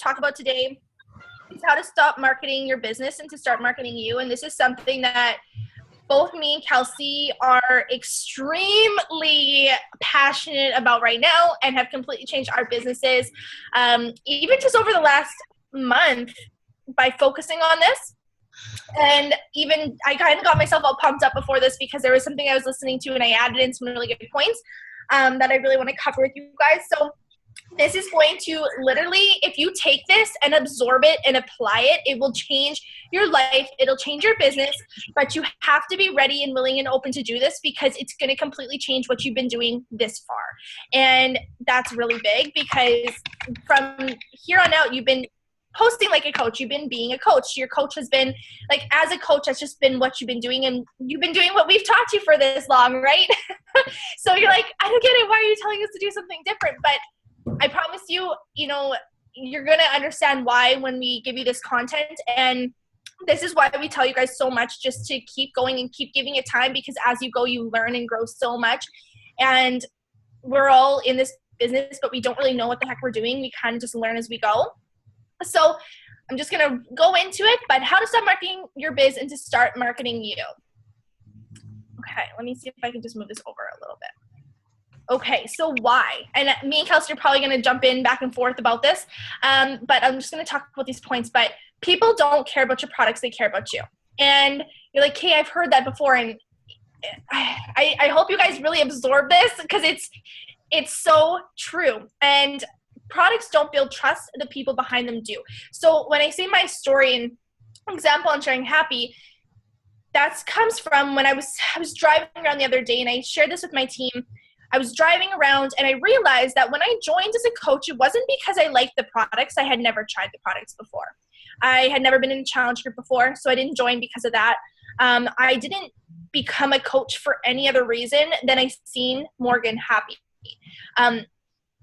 talk about today is how to stop marketing your business and to start marketing you. And this is something that both me and Kelsey are extremely passionate about right now and have completely changed our businesses, even just over the last month by focusing on this. And even I kind of got myself all pumped up before this because there was something I was listening to and I added in some really good points that I really want to cover with you guys. So this is going to literally, if you take this and absorb it and apply it, it will change your life. It'll change your business, but you have to be ready and willing and open to do this because it's going to completely change what you've been doing this far. And that's really big because from here on out, you've been posting like a coach. You've been being a coach. Your coach has been like, as a coach, that's just been what you've been doing. And you've been doing what we've taught you for this long, right? So you're like, I don't get it. Why are you telling us to do something different? But I promise you, you're going to understand why when we give you this content. And this is why we tell you guys so much, just to keep going and keep giving it time, because as you go, you learn and grow so much. And we're all in this business, but we don't really know what the heck we're doing. We kind of just learn as we go. So I'm just going to go into it, but how to stop marketing your biz and to start marketing you. Okay, let me see if I can just move this over a little bit. Okay, so why? And me and Kelsey are probably going to jump in back and forth about this, but I'm just going to talk about these points. But people don't care about your products, they care about you. And you're like, hey, I've heard that before, and I hope you guys really absorb this because it's so true. And products don't build trust, the people behind them do. So when I say my story and example on sharing happy, that comes from when I was driving around the other day, and I shared this with my team. I was driving around and I realized that when I joined as a coach, it wasn't because I liked the products. I had never tried the products before. I had never been in a challenge group before, so I didn't join because of that. I didn't become a coach for any other reason than I seen Morgan happy.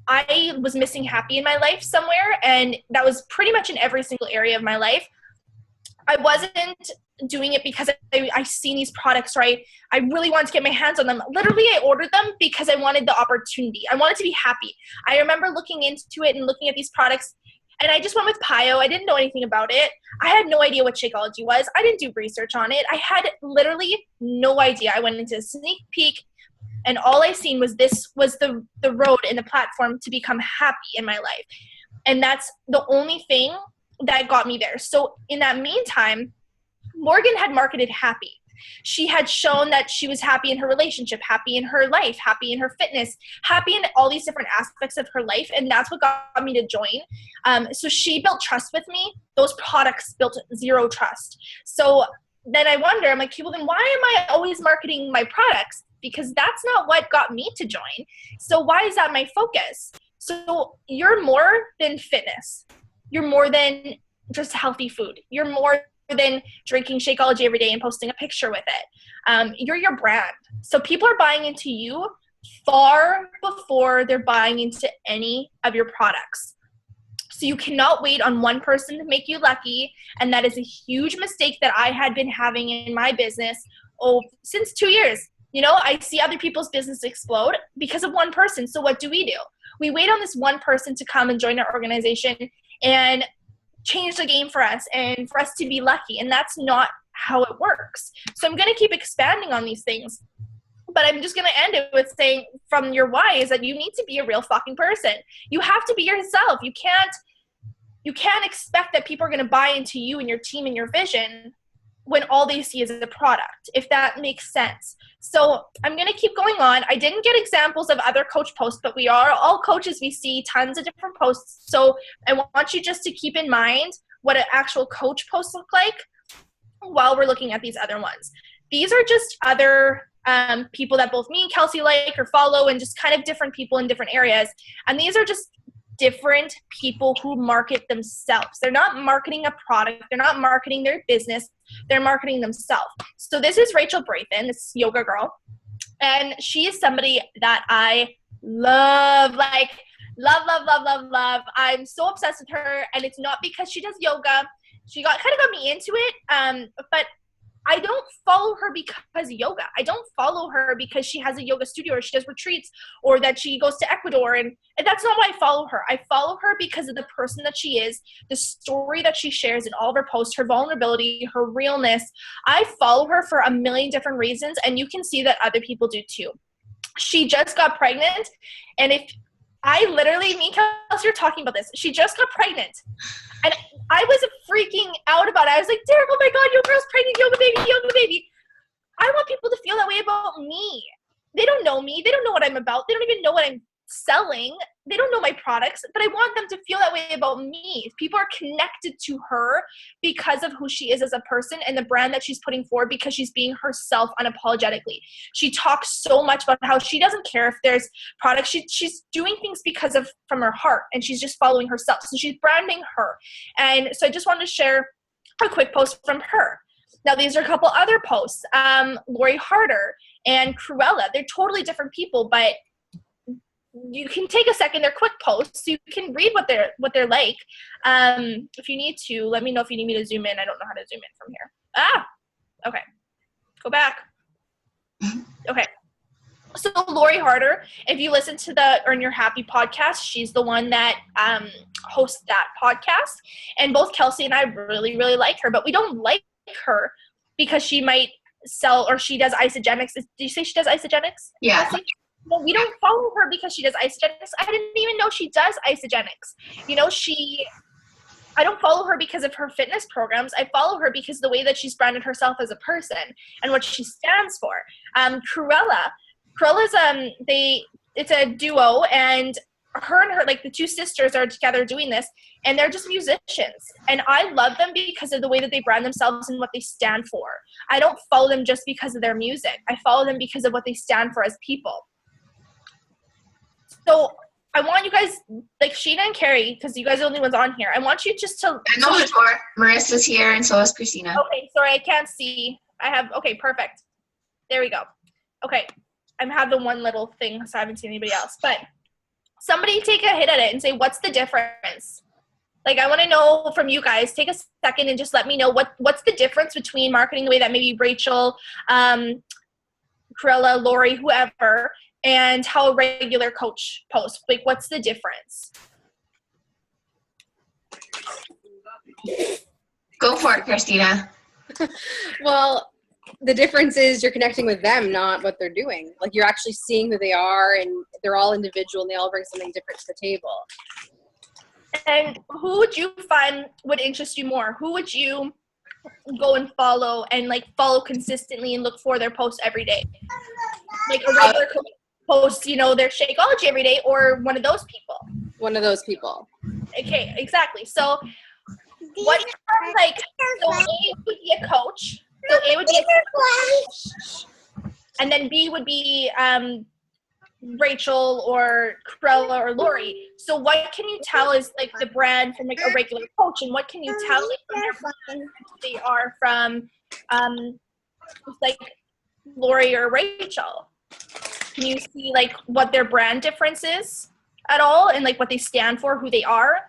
I was missing happy in my life somewhere, and that was pretty much in every single area of my life. I wasn't doing it because I seen these products, right? I really wanted to get my hands on them. Literally, I ordered them because I wanted the opportunity. I wanted to be happy. I remember looking into it and looking at these products, and I just went with PiYo. I didn't know anything about it. I had no idea what Shakeology was. I didn't do research on it. I had literally no idea. I went into a sneak peek, and all I seen was this was the road and the platform to become happy in my life. And that's the only thing that got me there. So in that meantime, Morgan had marketed happy. She had shown that she was happy in her relationship, happy in her life, happy in her fitness, happy in all these different aspects of her life. And that's what got me to join. So she built trust with me. Those products built zero trust. So then I wonder, I'm like, well, then why am I always marketing my products? Because that's not what got me to join. So why is that my focus? So you're more than fitness. You're more than just healthy food. You're more than drinking Shakeology every day and posting a picture with it. You're your brand. So people are buying into you far before they're buying into any of your products. So you cannot wait on one person to make you lucky. And that is a huge mistake that I had been having in my business since 2 years. I see other people's business explode because of one person. So what do? We wait on this one person to come and join our organization and change the game for us and for us to be lucky. And that's not how it works. So I'm going to keep expanding on these things. But I'm just going to end it with saying from your why is that you need to be a real fucking person. You have to be yourself. You can't expect that people are going to buy into you and your team and your vision when all they see is a product, if that makes sense. So I'm going to keep going on. I didn't get examples of other coach posts, but we are all coaches. We see tons of different posts. So I want you just to keep in mind what an actual coach post look like while we're looking at these other ones. These are just other people that both me and Kelsey like or follow, and just kind of different people in different areas. And these are just different people who market themselves. They're not marketing a product. They're not marketing their business. They're marketing themselves. So this is Rachel Brathen, this yoga girl. And she is somebody that I love, love. I'm so obsessed with her. And it's not because she does yoga. She kind of got me into it. But I don't follow her because of yoga. I don't follow her because she has a yoga studio or she does retreats or that she goes to Ecuador. And that's not why I follow her. I follow her because of the person that she is, the story that she shares in all of her posts, her vulnerability, her realness. I follow her for a million different reasons, and you can see that other people do too. She just got pregnant, and if I literally, me and Kelsey are talking about this. She just got pregnant. And I was freaking out about it. I was like, Derek, oh my God, your girl's pregnant, yoga baby, yoga baby. I want people to feel that way about me. They don't know me. They don't know what I'm about. They don't even know what I'm selling. They don't know my products, but I want them to feel that way about me. People are connected to her because of who she is as a person and the brand that she's putting forward, because she's being herself unapologetically. She talks so much about how she doesn't care if there's products. She's doing things because of from her heart, and she's just following herself. So she's branding her. And so I just wanted to share a quick post from her. Now, these are a couple other posts. Lori Harder and Cruella, they're totally different people, but you can take a second. They're quick posts, so you can read what they're like. If you need to, let me know if you need me to zoom in. I don't know how to zoom in from here. Okay. Go back. Okay. So Lori Harder, if you listen to the Earn Your Happy podcast, she's the one that hosts that podcast. And both Kelsey and I really, really like her, but we don't like her because she might sell, or she does Isagenix. Did you say she does Isagenix? Yeah. Well, we don't follow her because she does Isagenix. I didn't even know she does Isagenix. You know, I don't follow her because of her fitness programs. I follow her because of the way that she's branded herself as a person and what she stands for. Cruella's it's a duo, and her, like, the two sisters are together doing this, and they're just musicians. And I love them because of the way that they brand themselves and what they stand for. I don't follow them just because of their music. I follow them because of what they stand for as people. So I want you guys, like Sheena and Carrie, because you guys are the only ones on here, I want you just to... I know before. Marissa's here, and so is Christina. Okay, sorry, I can't see. Okay, perfect. There we go. Okay, I have the one little thing, so I haven't seen anybody else. But somebody take a hit at it and say, what's the difference? Like, I want to know from you guys. Take a second and just let me know what's the difference between marketing the way that maybe Rachel, Cruella, Lori, whoever, and how a regular coach posts. Like, what's the difference? Go for it, Christina. Well, the difference is you're connecting with them, not what they're doing. Like, you're actually seeing who they are, and they're all individual, and they all bring something different to the table. And who would you find would interest you more? Who would you go and follow consistently and look for their posts every day? Like a regular coach posts, their Shakeology every day, or one of those people? One of those people. Okay, exactly. So what, so A would be a coach. So A would be a coach. And then B would be Rachel or Cruella or Lori. So what can you tell is like the brand from like a regular coach, and what can you tell like, from their brand they are from like Lori or Rachel? Can you see like what their brand difference is at all, and like what they stand for, who they are?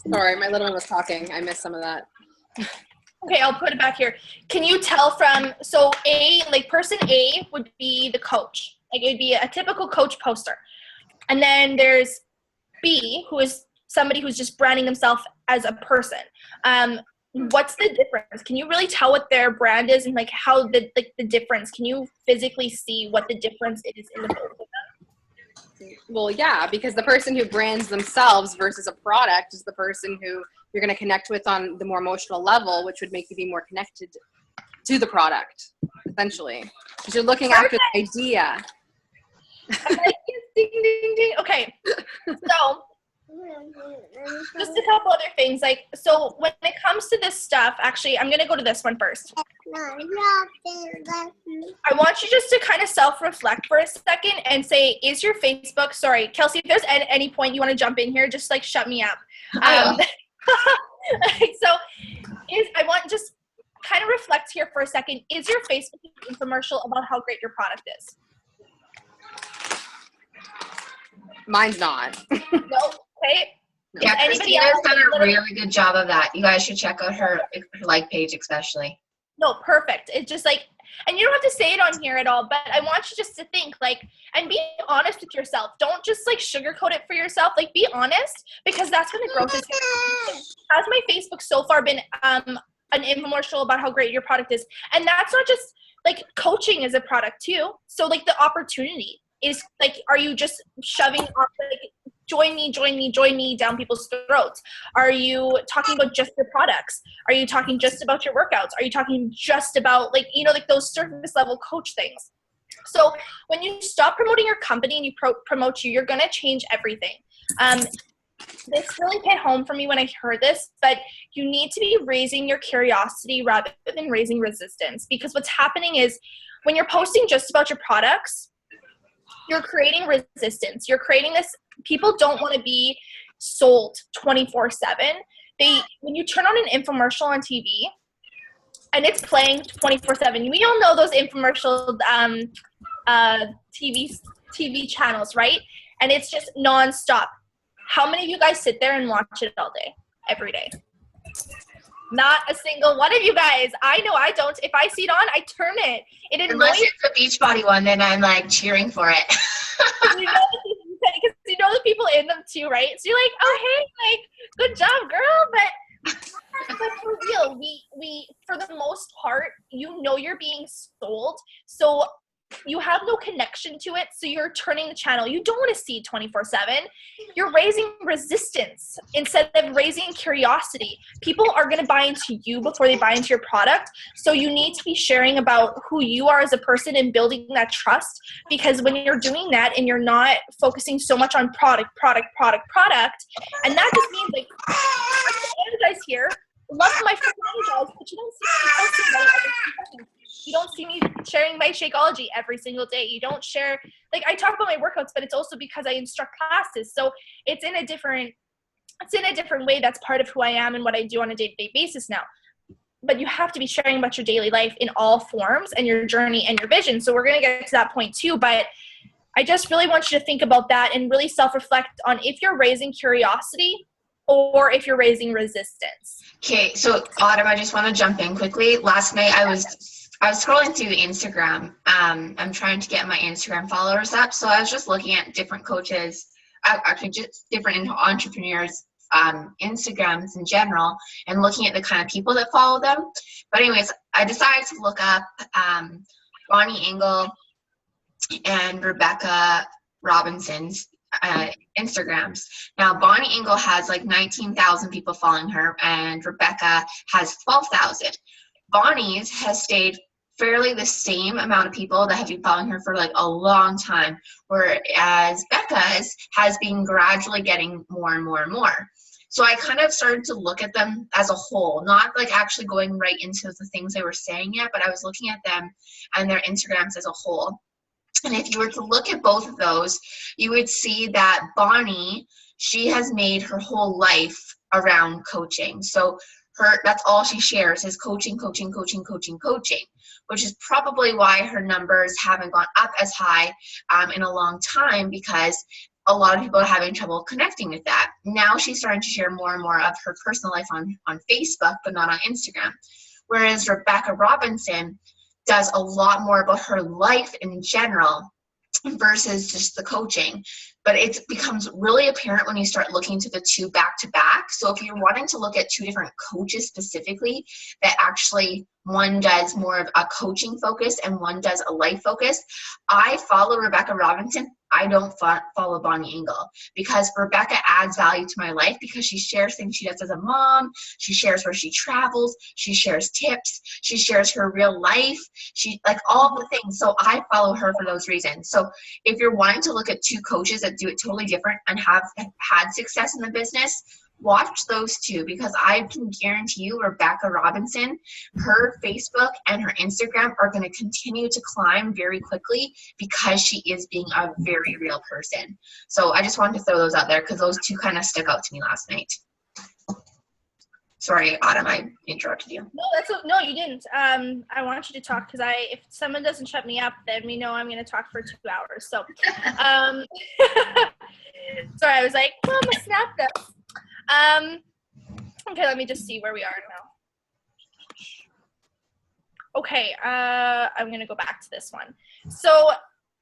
Sorry, my little one was talking. I missed some of that. Okay, I'll put it back here. Can you tell from, so A, like person A would be the coach. Like it would be a typical coach poster. And then there's B, who is somebody who's just branding themselves as a person. What's the difference? Can you really tell what their brand is and like how the difference? Can you physically see what the difference is in the both of them? Well, yeah, because the person who brands themselves versus a product is the person who you're going to connect with on the more emotional level, which would make you be more connected to the product, essentially. Because you're looking after the idea. I'm like, ding, ding, ding. Okay, so just a couple other things. Like, so when it comes to this stuff, actually, I'm going to go to this one first. I want you just to kind of self-reflect for a second and say, is your Facebook, sorry, Kelsey, if there's at any point you want to jump in here, just like shut me up. So I want just kind of reflect here for a second. Is your Facebook infomercial about how great your product is? Mine's not. No. Okay. Yeah, Anybody Christina's else? done a really good job of that. You guys should check out her like page especially. No, perfect. It's just like, and you don't have to say it on here at all, but I want you just to think like, and be honest with yourself. Don't just like sugarcoat it for yourself. Like, be honest, because that's going to grow this. Has my Facebook so far been an infomercial about how great your product is? And that's not just like, coaching is a product too. So like, the opportunity is like, are you just shoving off like, join me down people's throats? Are you talking about just your products? Are you talking just about your workouts? Are you talking just about like, you know, like those surface level coach things? So when you stop promoting your company and you promote you, you're going to change everything. This really hit home for me when I heard this, but you need to be raising your curiosity rather than raising resistance, because what's happening is when you're posting just about your products, you're creating resistance. You're creating this, people don't want to be sold 24/7. When you turn on an infomercial on TV and it's playing 24/7, we all know those infomercial TV channels, right? And it's just nonstop. How many of you guys sit there and watch it all day, every day? Not a single one of you guys. I know I don't. If I see it on, I turn it. It annoys Unless it's a Beachbody one, then I'm like cheering for it. you know the people in them too, right? So you're like, oh hey, like good job, girl. But for real, we for the most part, you know you're being sold. So you have no connection to it, so you're turning the channel. You don't want to see 24/7. You're raising resistance instead of raising curiosity. People are going to buy into you before they buy into your product, so you need to be sharing about who you are as a person and building that trust, because when you're doing that and you're not focusing so much on product, and that just means like, you guys here love my freaking guys, but you don't see me posting about it every 2 seconds. You don't see me sharing my Shakeology every single day. You don't share, like I talk about my workouts, but it's also because I instruct classes. So it's in a different way. That's part of who I am and what I do on a day-to-day basis now. But you have to be sharing about your daily life in all forms and your journey and your vision. So we're going to get to that point too. But I just really want you to think about that and really self-reflect on if you're raising curiosity or if you're raising resistance. Okay, so Autumn, I just want to jump in quickly. Last night I was scrolling through Instagram. I'm trying to get my Instagram followers up. So I was just looking at different coaches, actually just different entrepreneurs, Instagrams in general, and looking at the kind of people that follow them. But anyways, I decided to look up Bonnie Engel and Rebecca Robinson's Instagrams. Now, Bonnie Engel has like 19,000 people following her, and Rebecca has 12,000. Bonnie's has stayed fairly the same amount of people that have been following her for like a long time, whereas Becca's has been gradually getting more and more and more. So I kind of started to look at them as a whole, not like actually going right into the things they were saying yet, but I was looking at them and their Instagrams as a whole. And if you were to look at both of those, you would see that Bonnie, she has made her whole life around coaching. So that's all she shares is coaching, which is probably why her numbers haven't gone up as high in a long time, because a lot of people are having trouble connecting with that. Now she's starting to share more and more of her personal life on Facebook, but not on Instagram. Whereas Rebecca Robinson does a lot more about her life in general versus just the coaching. But it becomes really apparent when you start looking to the two back to back. So if you're wanting to look at two different coaches specifically, that actually one does more of a coaching focus and one does a life focus, I follow Rebecca Robinson. I don't follow Bonnie Engel, because Rebecca adds value to my life because she shares things she does as a mom. She shares where she travels. She shares tips. She shares her real life. She like all the things. So I follow her for those reasons. So if you're wanting to look at two coaches that do it totally different and have had success in the business, watch those two, because I can guarantee you Rebecca Robinson, her Facebook and her Instagram are going to continue to climb very quickly because she is being a very real person. So I just wanted to throw those out there because those two kind of stuck out to me last night. Sorry, Autumn, I interrupted you. No, you didn't. I want you to talk because if someone doesn't shut me up, then we know I'm going to talk for 2 hours. So, sorry, I was like, well, I'm going to snap this. Okay, let me just see where we are now. Okay, I'm gonna go back to this one. So,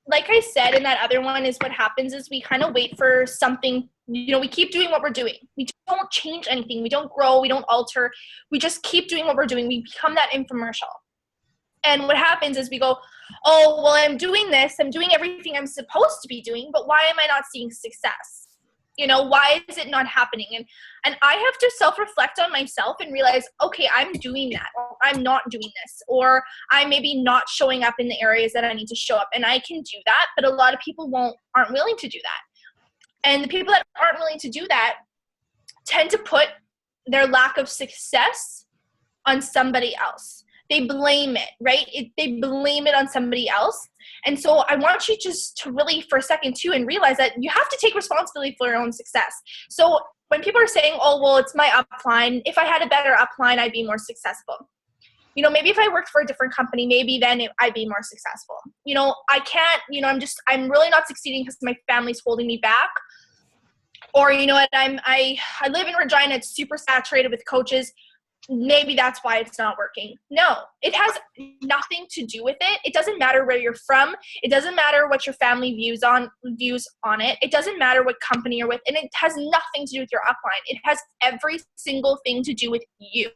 like I said in that other one, is what happens is we kind of wait for something, we keep doing what we're doing. We don't change anything. We don't grow. We don't alter. We just keep doing what we're doing. We become that infomercial. And what happens is we go, oh, well, I'm doing this. I'm doing everything I'm supposed to be doing, but why am I not seeing success? Why is it not happening? And I have to self-reflect on myself and realize, okay, I'm doing that, or I'm not doing this, or I'm maybe not showing up in the areas that I need to show up. And I can do that, but a lot of people aren't willing to do that. And the people that aren't willing to do that tend to put their lack of success on somebody else. They blame it, right? They blame it on somebody else. And so I want you just to really, for a second too, and realize that you have to take responsibility for your own success. So when people are saying, oh, well, it's my upline. If I had a better upline, I'd be more successful. Maybe if I worked for a different company, maybe then I'd be more successful. I can't, I'm really not succeeding because my family's holding me back. Or, I live in Regina. It's super saturated with coaches. Maybe that's why it's not working. No, it has nothing to do with it. It doesn't matter where you're from. It doesn't matter what your family views on it. It doesn't matter what company you're with. And it has nothing to do with your upline. It has every single thing to do with you.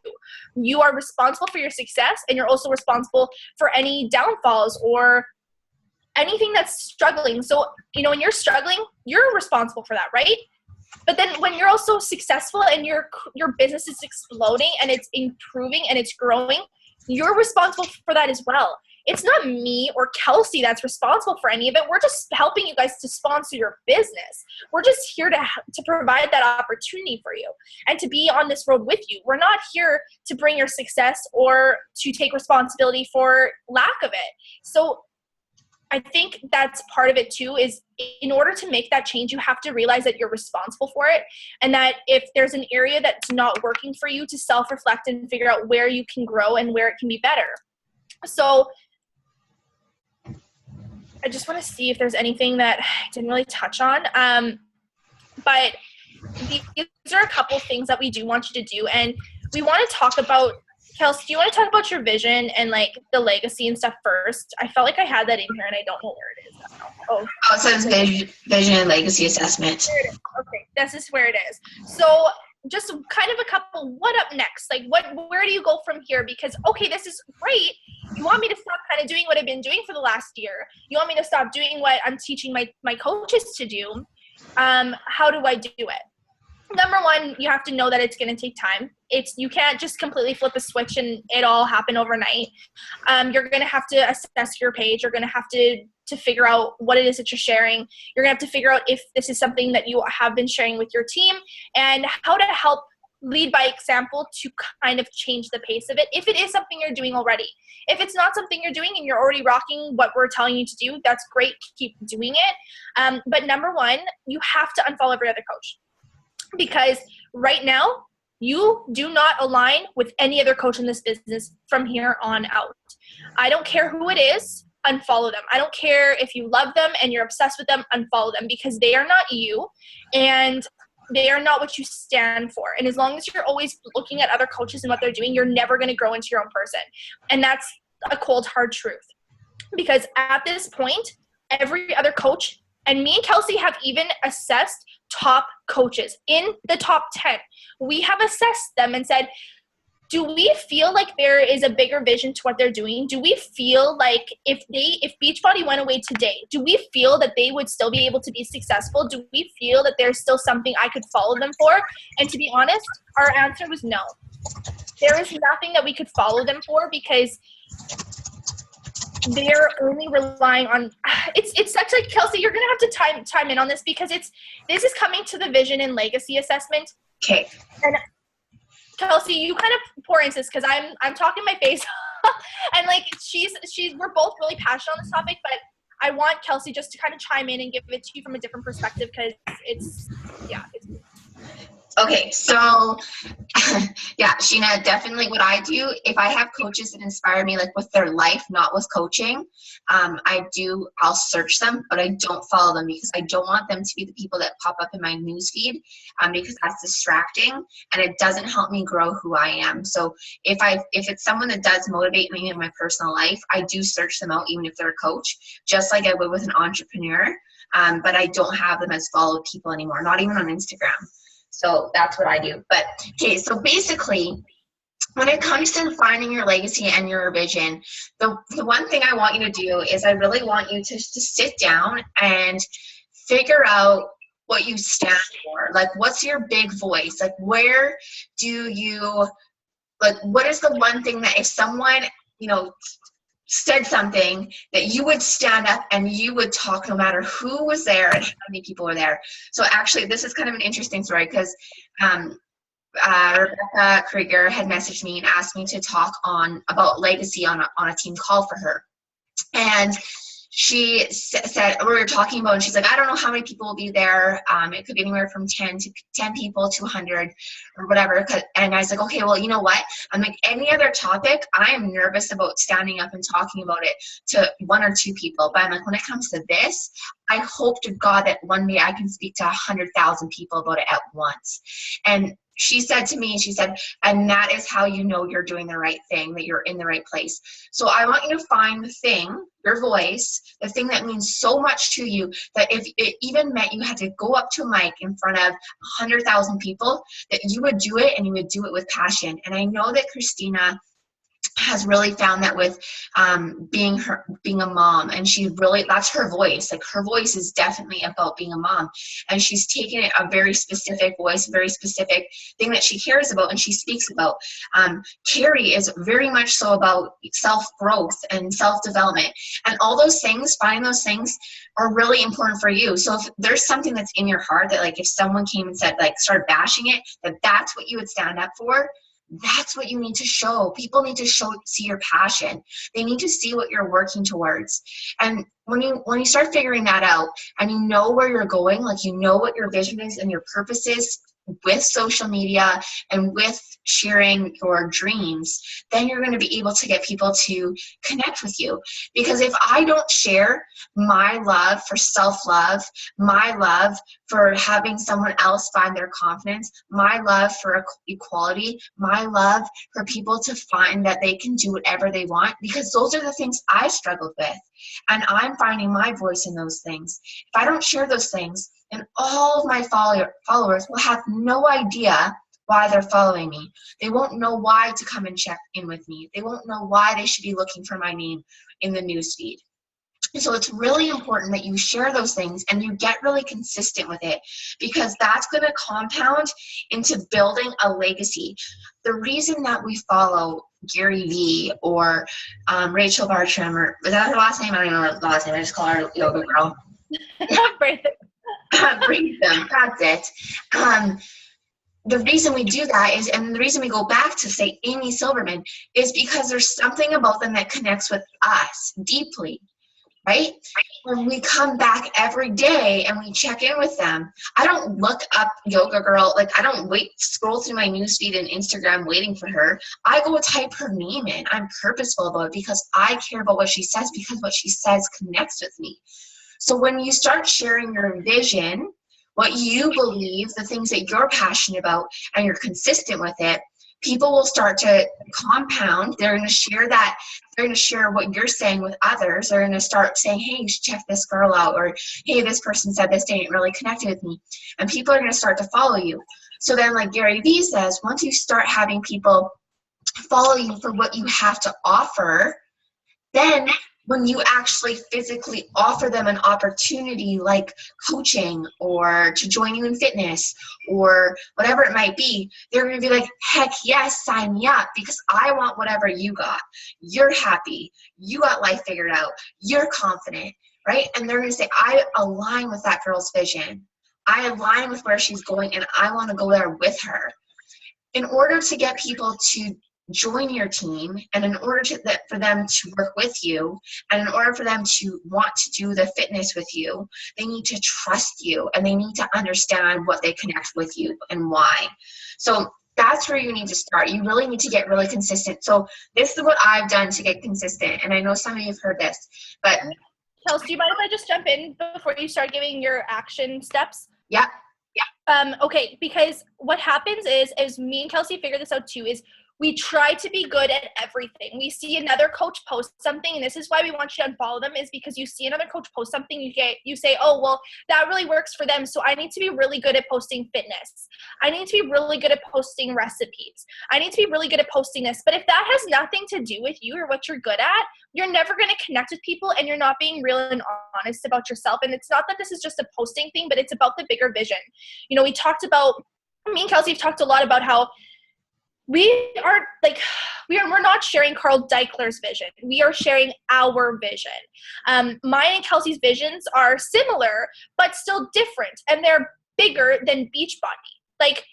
You are responsible for your success, and you're also responsible for any downfalls or anything that's struggling. So, when you're struggling, you're responsible for that, right? But then when you're also successful and your business is exploding and it's improving and it's growing, you're responsible for that as well. It's not me or Kelsey that's responsible for any of it. We're just helping you guys to sponsor your business. We're just here to provide that opportunity for you and to be on this road with you. We're not here to bring your success or to take responsibility for lack of it. So I think that's part of it too, is in order to make that change, you have to realize that you're responsible for it, and that if there's an area that's not working for you, to self-reflect and figure out where you can grow and where it can be better. So I just want to see if there's anything that I didn't really touch on. But these are a couple of things that we do want you to do, and we want to talk about. Kelsey, do you want to talk about your vision and like the legacy and stuff first? I felt like I had that in here and I don't know where it is now. Oh, it says vision and legacy assessment. There it is. Okay, this is where it is. So just kind of a couple, what up next? Like where do you go from here? Because, okay, this is great. You want me to stop kind of doing what I've been doing for the last year. You want me to stop doing what I'm teaching my coaches to do. How do I do it? Number one, you have to know that it's going to take time. You can't just completely flip a switch and it all happen overnight. You're going to have to assess your page. You're going to have to figure out what it is that you're sharing. You're going to have to figure out if this is something that you have been sharing with your team and how to help lead by example to kind of change the pace of it. If it is something you're doing already. If it's not something you're doing and you're already rocking what we're telling you to do, that's great. Keep doing it. But number one, you have to unfollow every other coach. Because right now, you do not align with any other coach in this business from here on out. I don't care who it is, unfollow them. I don't care if you love them and you're obsessed with them, unfollow them, because they are not you and they are not what you stand for. And as long as you're always looking at other coaches and what they're doing, you're never going to grow into your own person. And that's a cold, hard truth. Because at this point, every other coach, and me and Kelsey have even assessed top coaches in the top 10. We have assessed them and said, do we feel like there is a bigger vision to what they're doing? Do we feel like if Beachbody went away today, do we feel that they would still be able to be successful? Do we feel that there's still something I could follow them for? And to be honest, our answer was no. There is nothing that we could follow them for because they're only relying on it's such like, Kelsey, you're gonna have to chime in on this because this is coming to the vision and legacy assessment. Okay. And Kelsey, you kind of pour into this because I'm talking my face and like we're both really passionate on this topic, but I want Kelsey just to kind of chime in and give it to you from a different perspective because it's Okay, so yeah, Sheena, definitely what I do, if I have coaches that inspire me like with their life, not with coaching, I'll search them, but I don't follow them because I don't want them to be the people that pop up in my newsfeed, because that's distracting and it doesn't help me grow who I am. So if it's someone that does motivate me in my personal life, I do search them out even if they're a coach, just like I would with an entrepreneur, but I don't have them as followed people anymore, not even on Instagram. So that's what I do. But okay, so basically, when it comes to finding your legacy and your vision, the one thing I want you to do is I really want you to sit down and figure out what you stand for. Like, what's your big voice? Like, where do you, like, what is the one thing that if someone, said something that you would stand up and you would talk no matter who was there and how many people were there. So actually, this is kind of an interesting story because Rebecca Krieger had messaged me and asked me to talk about legacy on a team call for her. And she said, we were talking about, and she's like, I don't know how many people will be there. It could be anywhere from 10 people to 100 or whatever. And I was like, okay, well, you know what? I'm like, any other topic, I am nervous about standing up and talking about it to 1 or 2 people. But I'm like, when it comes to this, I hope to God that one day I can speak to 100,000 people about it at once. And she said to me, and that is how you know you're doing the right thing, that you're in the right place. So I want you to find the thing, your voice, the thing that means so much to you that if it even meant you had to go up to a mic in front of 100,000 people, that you would do it and you would do it with passion. And I know that Christina has really found that with being a mom, and she really, that's her voice. Like, her voice is definitely about being a mom, and she's taken it a very specific voice, a very specific thing that she cares about and she speaks about. Carrie is very much so about self-growth and self-development, and all those things, finding those things are really important for you. So if there's something that's in your heart that, like, if someone came and said, like, started bashing it, that's what you would stand up for, that's what you need to show. People need to see your passion. They need to see what you're working towards. And when you start figuring that out and you know where you're going, like, you know what your vision is and your purpose is with social media and with sharing your dreams, then you're going to be able to get people to connect with you. Because if I don't share my love for self-love, my love for having someone else find their confidence, my love for equality, my love for people to find that they can do whatever they want, because those are the things I struggled with, and I'm finding my voice in those things. If I don't share those things, and all of my followers will have no idea why they're following me. They won't know why to come and check in with me. They won't know why they should be looking for my name in the newsfeed. So it's really important that you share those things and you get really consistent with it, because that's going to compound into building a legacy. The reason that we follow Gary Vee or Rachel Bartram, or is that her last name? I don't even know her last name. I just call her Yoga Girl. Bring them, that's it. The reason we do that is, and the reason we go back to, say, Amy Silverman, is because there's something about them that connects with us deeply, right? When we come back every day and we check in with them, I don't look up Yoga Girl, like, I don't scroll through my newsfeed and Instagram waiting for her. I go type her name in. I'm purposeful about it because I care about what she says, because what she says connects with me. So when you start sharing your vision, what you believe, the things that you're passionate about, and you're consistent with it, people will start to compound. They're going to share that. They're going to share what you're saying with others. They're going to start saying, hey, you should check this girl out, or hey, this person said this didn't really connect with me. And people are going to start to follow you. So then, like Gary Vee says, once you start having people follow you for what you have to offer, then when you actually physically offer them an opportunity like coaching or to join you in fitness or whatever it might be, they're going to be like, heck yes, sign me up, because I want whatever you got. You're happy. You got life figured out. You're confident, right? And they're going to say, I align with that girl's vision. I align with where she's going, and I want to go there with her. In order to get people to join your team, and in order for them to work with you, and in order for them to want to do the fitness with you, they need to trust you, and they need to understand what they connect with you and why. So that's where you need to start. You really need to get really consistent. So this is what I've done to get consistent, and I know some of you have heard this, but Kelsey, do you mind if I just jump in before you start giving your action steps? yeah. Okay, because what happens is me and Kelsey figured this out too, is we try to be good at everything. We see another coach post something, and this is why we want you to unfollow them, is because you see another coach post something, you say, oh, well, that really works for them, so I need to be really good at posting fitness. I need to be really good at posting recipes. I need to be really good at posting this. But if that has nothing to do with you or what you're good at, you're never going to connect with people, and you're not being real and honest about yourself. And it's not that this is just a posting thing, but it's about the bigger vision. You know, me and Kelsey have talked a lot about how we're not sharing Carl Deichler's vision. We are sharing our vision. Mine and Kelsey's visions are similar, but still different. And they're bigger than Beachbody. Like,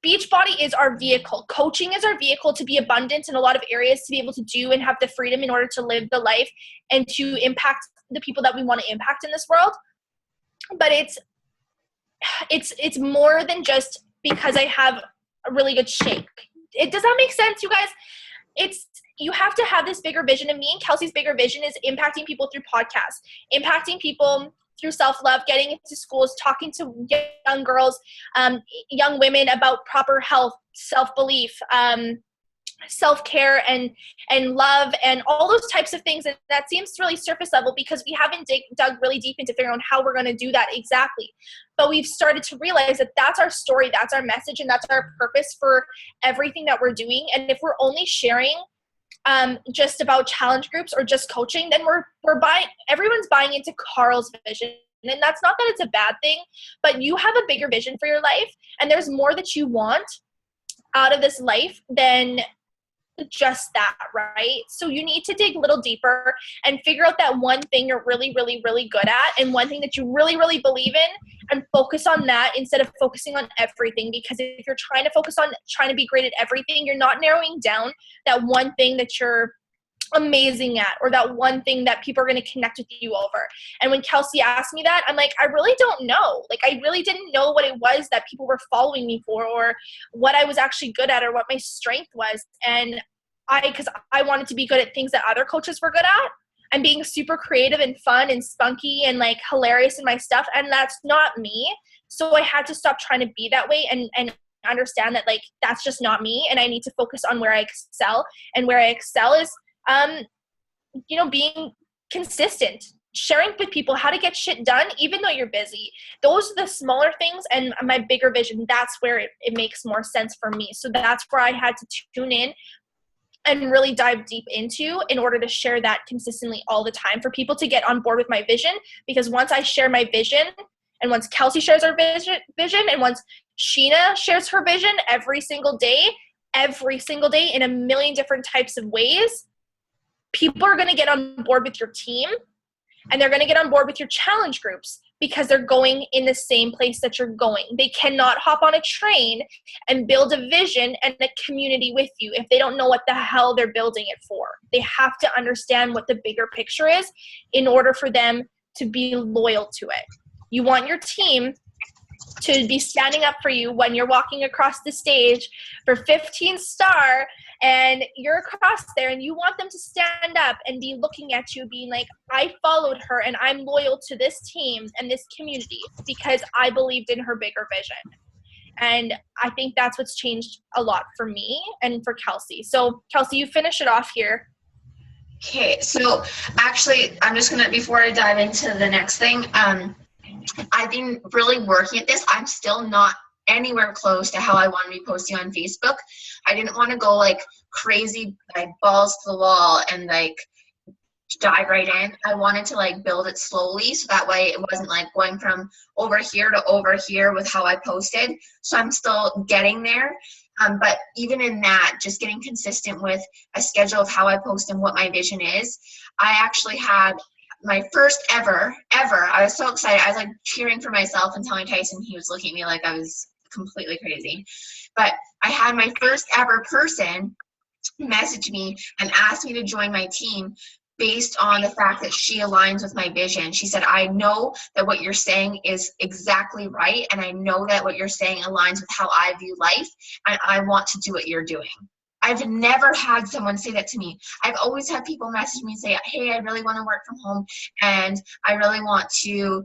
Beachbody is our vehicle. Coaching is our vehicle to be abundant in a lot of areas, to be able to do and have the freedom in order to live the life and to impact the people that we want to impact in this world. But it's more than just because I have a really good shape. Does that make sense, you guys? You have to have this bigger vision. And me and Kelsey's bigger vision is impacting people through podcasts, impacting people through self-love, getting into schools, talking to young girls, young women about proper health, self-belief, self-care and love and all those types of things. And that seems really surface level because we haven't dug really deep into figuring out how we're going to do that exactly. But we've started to realize that that's our story, that's our message, and that's our purpose for everything that we're doing. And if we're only sharing just about challenge groups or just coaching, then everyone's buying into Carl's vision. And that's not that it's a bad thing, but you have a bigger vision for your life, and there's more that you want out of this life than just that, right? So you need to dig a little deeper and figure out that one thing you're really, really, really good at, and one thing that you really, really believe in, and focus on that instead of focusing on everything. Because if you're trying to focus on trying to be great at everything, you're not narrowing down that one thing that you're amazing at, or that one thing that people are going to connect with you over. And when Kelsey asked me that, I'm like, I really don't know. Like, I really didn't know what it was that people were following me for, or what I was actually good at, or what my strength was. And because I wanted to be good at things that other coaches were good at, and being super creative and fun and spunky and like hilarious in my stuff. And that's not me. So I had to stop trying to be that way and understand that, like, that's just not me. And I need to focus on where I excel. And where I excel is, being consistent, sharing with people how to get shit done, even though you're busy. Those are the smaller things, and my bigger vision, that's where it makes more sense for me. So that's where I had to tune in and really dive deep into in order to share that consistently all the time for people to get on board with my vision. Because once I share my vision, and once Kelsey shares her vision, and once Sheena shares her vision every single day in a million different types of ways, people are going to get on board with your team, and they're going to get on board with your challenge groups because they're going in the same place that you're going. They cannot hop on a train and build a vision and a community with you if they don't know what the hell they're building it for. They have to understand what the bigger picture is in order for them to be loyal to it. You want your team to be standing up for you when you're walking across the stage for 15 star and you're across there, and you want them to stand up and be looking at you being like, I followed her and I'm loyal to this team and this community because I believed in her bigger vision. And I think that's what's changed a lot for me and for Kelsey. So Kelsey, you finish it off here. Okay, so actually I'm just gonna, before I dive into the next thing, I've been really working at this. I'm still not anywhere close to how I want to be posting on Facebook. I didn't want to go like crazy, like balls to the wall and like dive right in. I wanted to like build it slowly, so that way it wasn't like going from over here to over here with how I posted. So I'm still getting there. But even in that, just getting consistent with a schedule of how I post and what my vision is. I actually had my first ever, I was so excited. I was like cheering for myself and telling Tyson, he was looking at me like I was completely crazy. But I had my first ever person message me and ask me to join my team based on the fact that she aligns with my vision. She said, I know that what you're saying is exactly right, and I know that what you're saying aligns with how I view life, and I want to do what you're doing. I've never had someone say that to me. I've always had people message me and say, hey, I really want to work from home, and I really want to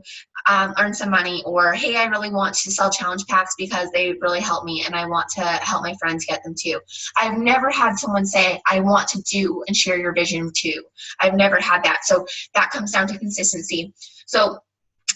earn some money, or hey, I really want to sell challenge packs because they really help me and I want to help my friends get them too. I've never had someone say, I want to do and share your vision too. I've never had that. So that comes down to consistency. So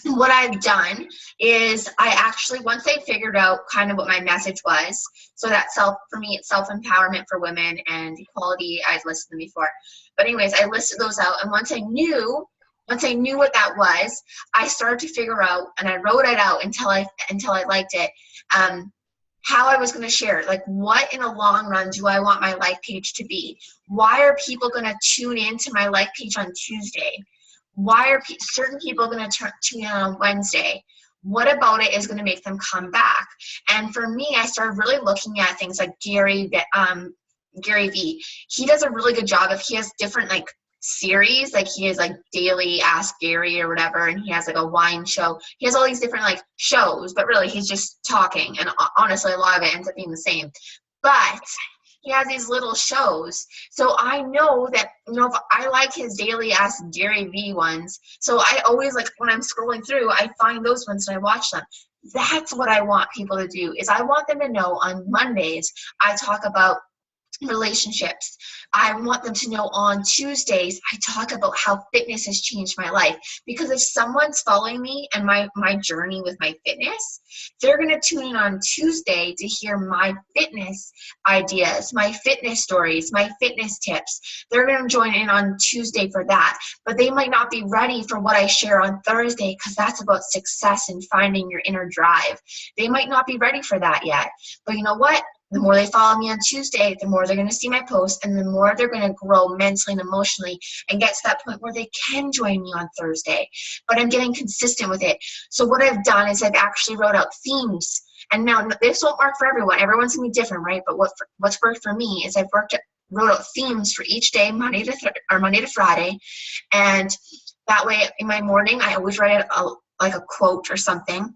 what I've done is I actually, once I figured out kind of what my message was, so that for me, it's self-empowerment for women and equality. I'd listed them before. But anyways, I listed those out. And once I knew what that was, I started to figure out, and I wrote it out until I liked it, how I was going to share it. Like, what in the long run do I want my like page to be? Why are people going to tune into my like page on Tuesday? Why are certain people going to tune in on Wednesday? What about it is going to make them come back? And for me, I started really looking at things like Gary Vee. He does a really good job he has different like series, like he has like daily Ask Gary or whatever, and he has like a wine show. He has all these different like shows, but really he's just talking, and honestly a lot of it ends up being the same. But he has these little shows. So I know that, if I like his daily Ask Gary Vee ones, so I always, like, when I'm scrolling through, I find those ones and I watch them. That's what I want people to do, is I want them to know on Mondays I talk about relationships. I want them to know on Tuesdays I talk about how fitness has changed my life. Because if someone's following me and my journey with my fitness, they're going to tune in on Tuesday to hear my fitness ideas, my fitness stories, my fitness tips. They're going to join in on Tuesday for that. But they might not be ready for what I share on Thursday, because that's about success and finding your inner drive. They might not be ready for that yet. But you know what? The more they follow me on Tuesday, the more they're going to see my posts, and the more they're going to grow mentally and emotionally and get to that point where they can join me on Thursday. But I'm getting consistent with it. So what I've done is I've actually wrote out themes. And now this won't work for everyone. Everyone's going to be different, right? But what's worked for me is I've wrote out themes for each day, Monday to Friday. And that way in my morning, I always write like a quote or something.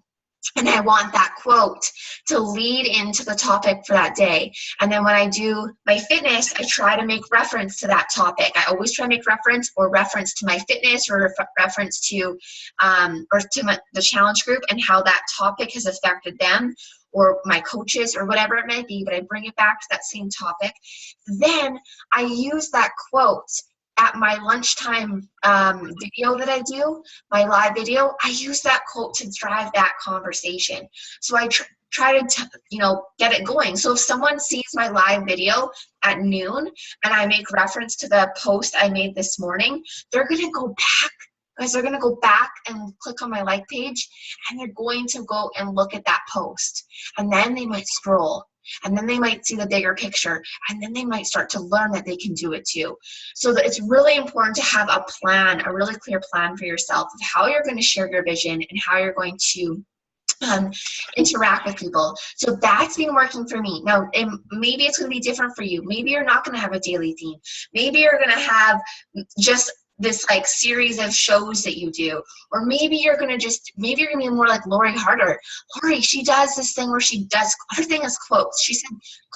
And I want that quote to lead into the topic for that day. And then when I do my fitness, I try to make reference to that topic. I always try to make reference to my fitness, or reference to the challenge group and how that topic has affected them, or my coaches, or whatever it may be. But I bring it back to that same topic. Then I use that quote at my lunchtime video that I do, my live video. I use that quote to drive that conversation. So I try to get it going. So if someone sees my live video at noon and I make reference to the post I made this morning, they're going to go back. Guys, they're going to go back and click on my like page, and they're going to go and look at that post. And then they might scroll. And then they might see the bigger picture, and then they might start to learn that they can do it too. So that it's really important to have a plan, a really clear plan for yourself of how you're going to share your vision and how you're going to interact with people. So that's been working for me. Now, maybe it's going to be different for you. Maybe you're not going to have a daily theme. Maybe you're going to have just this like series of shows that you do, or maybe you're gonna be more like Lori Harder. Lori, she does this thing where her thing is quotes. She said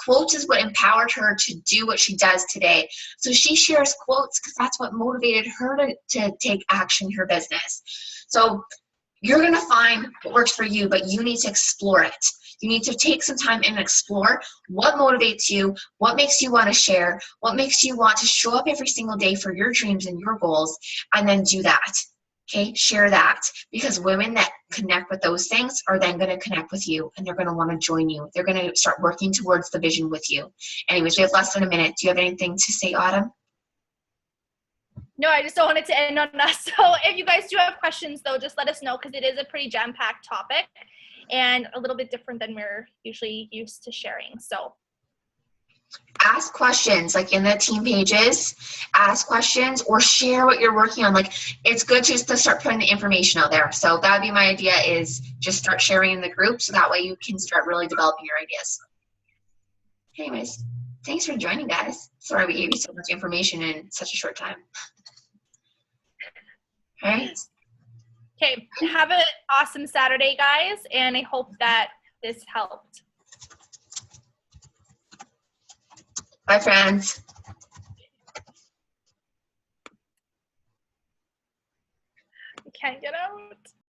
quotes is what empowered her to do what she does today. So she shares quotes because that's what motivated her to take action in her business. So you're gonna find what works for you, but you need to explore it. You need to take some time and explore what motivates you, what makes you want to share, what makes you want to show up every single day for your dreams and your goals, and then do that. Okay, share that, because women that connect with those things are then going to connect with you, and they're going to want to join you. They're going to start working towards the vision with you. Anyways, we have less than a minute. Do you have anything to say, Autumn? No, I just don't want it to end on us. So if you guys do have questions, though, just let us know, because it is a pretty jam-packed topic and a little bit different than we're usually used to sharing. So ask questions, like in the team pages, ask questions or share what you're working on. Like, it's good just to start putting the information out there. So that'd be my idea, is just start sharing in the group, so that way you can start really developing your ideas. Anyways, Thanks for joining, guys. Sorry we gave you so much information in such a short time. All right. Okay, have an awesome Saturday, guys, and I hope that this helped. Bye, friends. I can't get out.